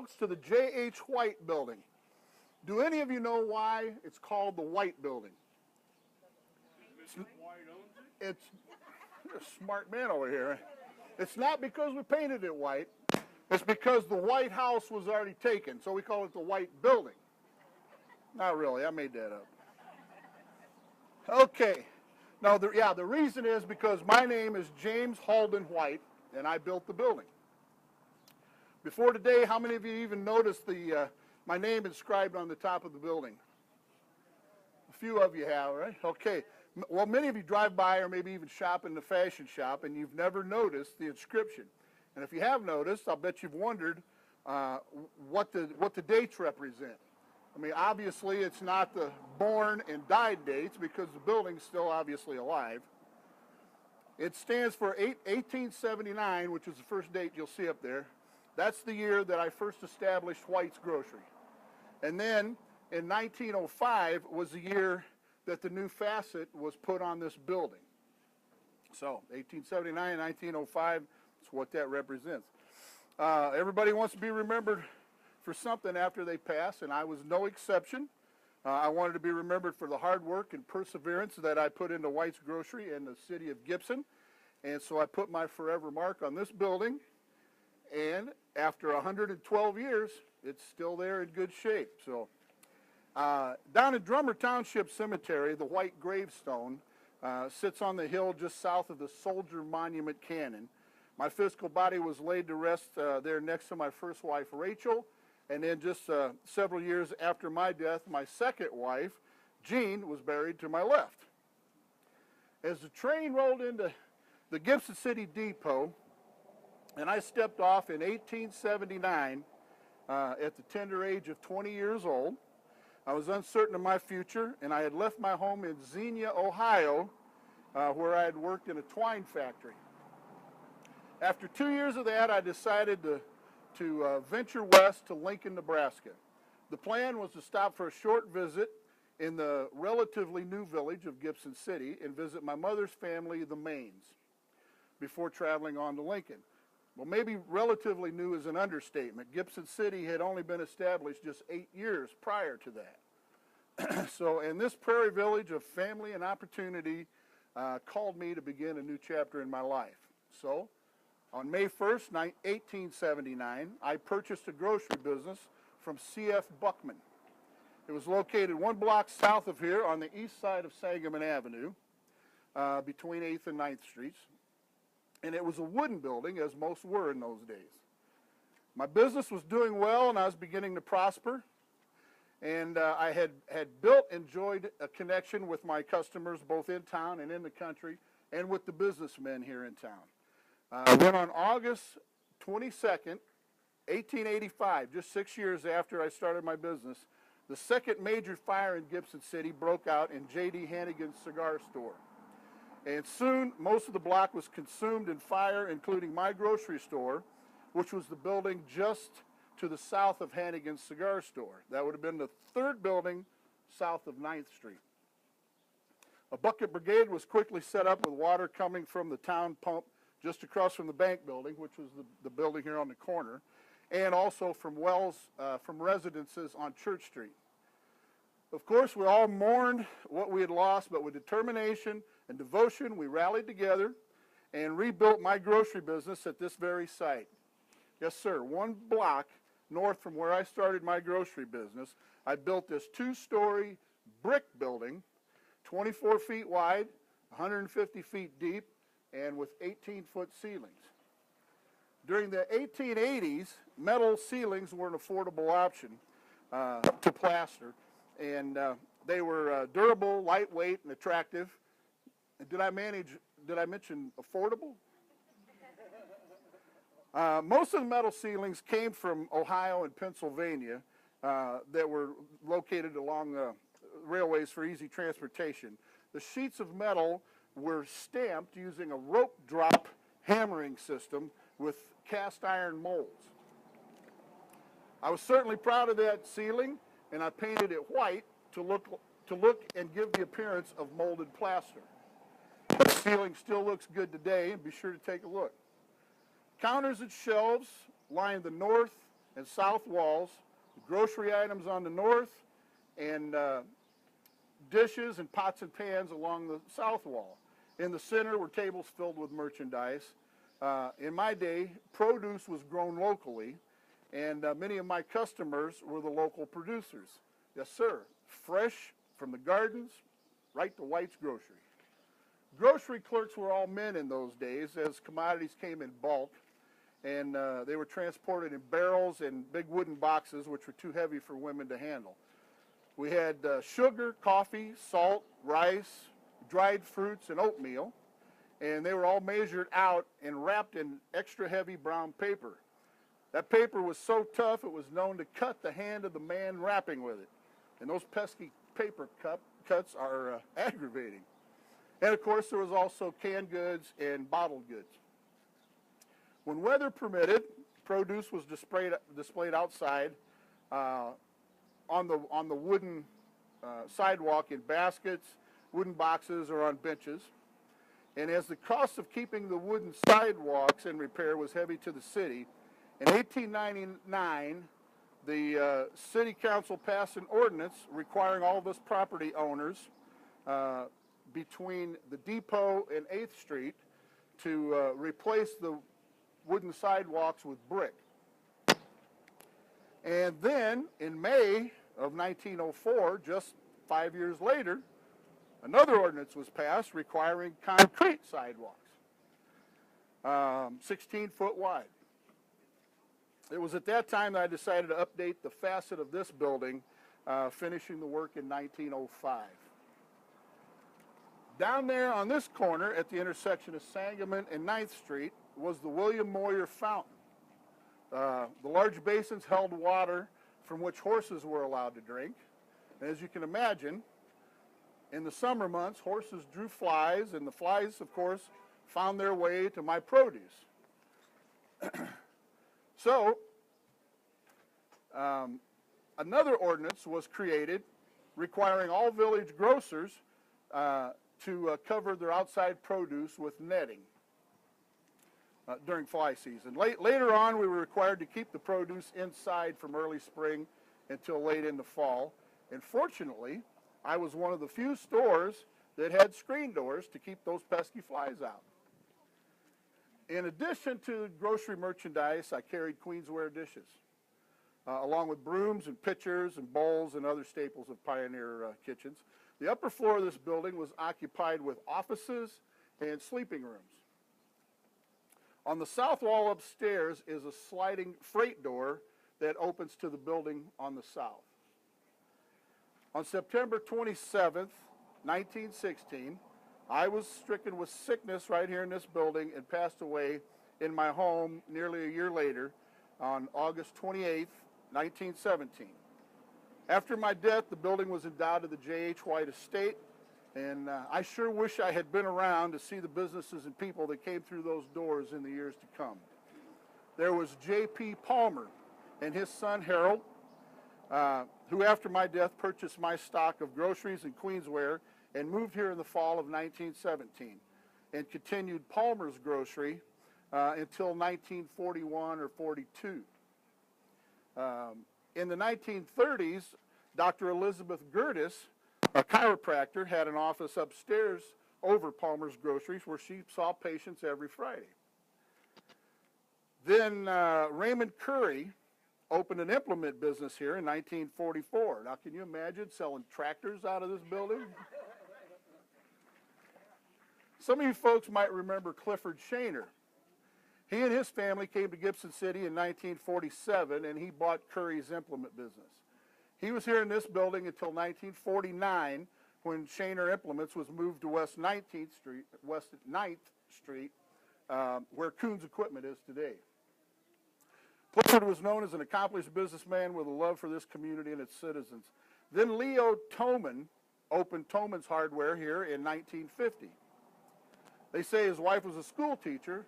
folks, to the J.H. White Building. Do any of you know why it's called the White Building? It's a smart man over here. It's not because we painted it white. It's because the White House was already taken, so we call it the White Building. Not really, I made that up. Okay, now the reason is because my name is James Halden White, and I built the building. Before today, how many of you even noticed my name inscribed on the top of the building? A few of you have, right? Okay. Well, many of you drive by or maybe even shop in the fashion shop, and you've never noticed the inscription. And if you have noticed, I'll bet you've wondered what the dates represent. I mean, obviously, it's not the born and died dates because the building's still obviously alive. It stands for 1879, which is the first date you'll see up there. That's the year that I first established White's Grocery. And then in 1905 was the year that the new facet was put on this building. So 1879, 1905, that's what that represents. Everybody wants to be remembered for something after they pass, and I was no exception. I wanted to be remembered for the hard work and perseverance that I put into White's Grocery in the city of Gibson. And so I put my forever mark on this building, and after 112 years, it's still there in good shape. So down in Drummer Township Cemetery, the White gravestone sits on the hill just south of the Soldier Monument Cannon. My physical body was laid to rest there next to my first wife, Rachel, and then just several years after my death, my second wife, Jean, was buried to my left. As the train rolled into the Gibson City Depot, and I stepped off in 1879 at the tender age of 20 years old, I was uncertain of my future, and I had left my home in Xenia, Ohio, where I had worked in a twine factory. After 2 years of that, I decided to venture west to Lincoln, Nebraska. The plan was to stop for a short visit in the relatively new village of Gibson City and visit my mother's family, the Mains, before traveling on to Lincoln. Well, maybe relatively new is an understatement. Gibson City had only been established just 8 years prior to that. So, in this prairie village of family and opportunity called me to begin a new chapter in my life. So, on May 1st, 1879, I purchased a grocery business from C.F. Buckman. It was located 1 block south of here on the east side of Sangamon Avenue, between 8th and 9th Streets. And it was a wooden building, as most were in those days. My business was doing well, and I was beginning to prosper. And I had enjoyed a connection with my customers, both in town and in the country, and with the businessmen here in town. Then on August 22nd, 1885, just 6 years after I started my business, the second major fire in Gibson City broke out in J.D. Hannigan's cigar store. And soon, most of the block was consumed in fire, including my grocery store, which was the building just to the south of Hannigan's cigar store. That would have been the third building south of 9th Street. A bucket brigade was quickly set up with water coming from the town pump just across from the bank building, which was the building here on the corner, and also from wells from residences on Church Street. Of course, we all mourned what we had lost, but with determination and devotion, we rallied together and rebuilt my grocery business at this very site. Yes, sir, 1 block north from where I started my grocery business, I built this 2-story brick building, 24 feet wide, 150 feet deep, and with 18-foot ceilings. During the 1880s, metal ceilings were an affordable option to plaster. And they were durable, lightweight, and attractive. Did I mention affordable? Most of the metal ceilings came from Ohio and Pennsylvania that were located along the railways for easy transportation. The sheets of metal were stamped using a rope drop hammering system with cast iron molds. I was certainly proud of that ceiling, and I painted it white to look and give the appearance of molded plaster. The ceiling still looks good today, and be sure to take a look. Counters and shelves lined the north, and south walls, grocery items on the north, and dishes and pots and pans along the south wall. In the center were tables filled with merchandise. In my day, produce was grown locally, and many of my customers were the local producers. Yes, sir. Fresh from the gardens right to White's Grocery. Grocery clerks were all men in those days, as commodities came in bulk, and they were transported in barrels and big wooden boxes, which were too heavy for women to handle. We had sugar, coffee, salt, rice, dried fruits, and oatmeal, and they were all measured out and wrapped in extra heavy brown paper. That paper was so tough it was known to cut the hand of the man wrapping with it, and those pesky paper cuts are aggravating. And of course, there was also canned goods and bottled goods. When weather permitted, produce was displayed outside on the wooden sidewalk in baskets, wooden boxes, or on benches. And as the cost of keeping the wooden sidewalks in repair was heavy to the city, in 1899, the city council passed an ordinance requiring all of us property owners between the depot and 8th Street to replace the wooden sidewalks with brick. And then in May of 1904, just 5 years later, another ordinance was passed requiring concrete sidewalks, 16 foot wide. It was at that time that I decided to update the facet of this building, finishing the work in 1905. Down there on this corner at the intersection of Sangamon and 9th Street was the William Moyer Fountain. The large basins held water from which horses were allowed to drink. And as you can imagine, in the summer months, horses drew flies, and the flies, of course, found their way to my produce. So, another ordinance was created requiring all village grocers to cover their outside produce with netting during fly season. Later on, we were required to keep the produce inside from early spring until late in the fall. And fortunately, I was one of the few stores that had screen doors to keep those pesky flies out. In addition to grocery merchandise, I carried Queensware dishes, along with brooms and pitchers and bowls and other staples of pioneer kitchens. The upper floor of this building was occupied with offices and sleeping rooms. On the south wall upstairs is a sliding freight door that opens to the building on the south. On September 27th, 1916, I was stricken with sickness right here in this building and passed away in my home nearly a year later on August 28th, 1917. After my death, the building was endowed to the J.H. White Estate, and I sure wish I had been around to see the businesses and people that came through those doors in the years to come. There was J.P. Palmer and his son Harold, who after my death purchased my stock of groceries and Queensware and moved here in the fall of 1917 and continued Palmer's Grocery until 1941 or 42. In the 1930s, Dr. Elizabeth Gertis, a chiropractor, had an office upstairs over Palmer's Groceries where she saw patients every Friday. Then Raymond Curry opened an implement business here in 1944. Now, can you imagine selling tractors out of this building? Some of you folks might remember Clifford Shaner. He and his family came to Gibson City in 1947, and he bought Curry's implement business. He was here in this building until 1949, when Shaner Implements was moved to West 9th Street, where Coons Equipment is today. Clifford was known as an accomplished businessman with a love for this community and its citizens. Then Leo Toman opened Toman's Hardware here in 1950. They say his wife was a school teacher,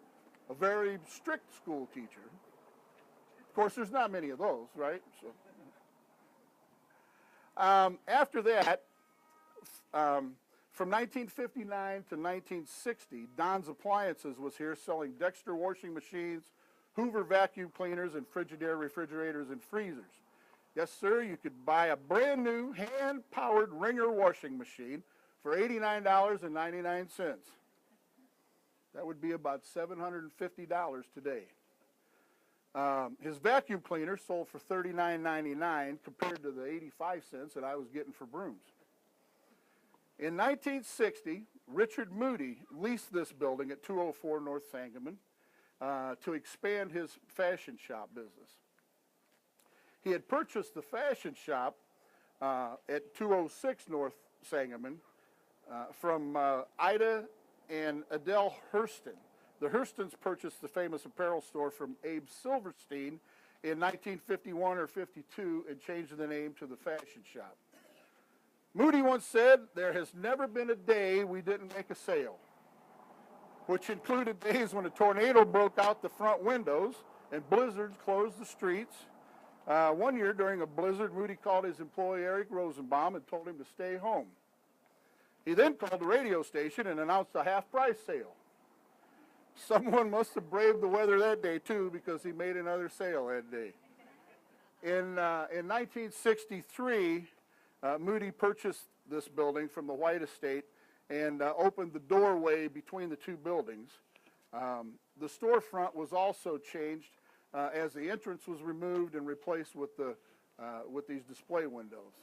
a very strict school teacher. Of course, there's not many of those, right? So, after that, from 1959 to 1960, Don's Appliances was here selling Dexter washing machines, Hoover vacuum cleaners and Frigidaire refrigerators and freezers. Yes, sir, you could buy a brand new hand-powered Wringer washing machine for $89.99. That would be about $750 today. His vacuum cleaner sold for $39.99 compared to the 85 cents that I was getting for brooms. In 1960, Richard Moody leased this building at 204 North Sangamon to expand his fashion shop business. He had purchased the fashion shop at 206 North Sangamon from Ida and Adele Hurston. The Hurstons purchased the famous apparel store from Abe Silverstein in 1951 or 52 and changed the name to the fashion shop. Moody once said, "There has never been a day we didn't make a sale," which included days when a tornado broke out the front windows and blizzards closed the streets. One year during a blizzard, Moody called his employee Eric Rosenbaum and told him to stay home. He then called the radio station and announced a half-price sale. Someone must have braved the weather that day, too, because he made another sale that day. In 1963, Moody purchased this building from the White Estate and opened the doorway between the two buildings. The storefront was also changed as the entrance was removed and replaced with these display windows.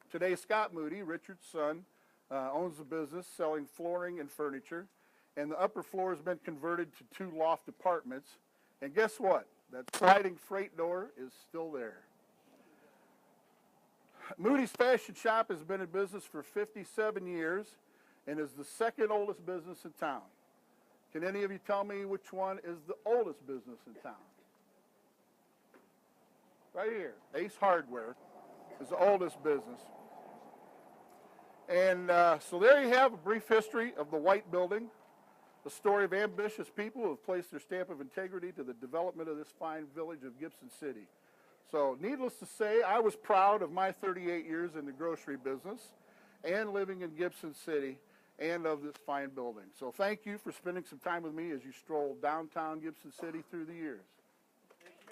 Today, Scott Moody, Richard's son, owns the business selling flooring and furniture, and the upper floor has been converted to 2 loft apartments. And guess what? That sliding freight door is still there. Moody's Fashion Shop has been in business for 57 years and is the second oldest business in town. Can any of you tell me which one is the oldest business in town? Right here, Ace Hardware is the oldest business. And so there you have a brief history of the White Building, a story of ambitious people who have placed their stamp of integrity to the development of this fine village of Gibson City. So needless to say, I was proud of my 38 years in the grocery business and living in Gibson City and of this fine building. So thank you for spending some time with me as you stroll downtown Gibson City through the years.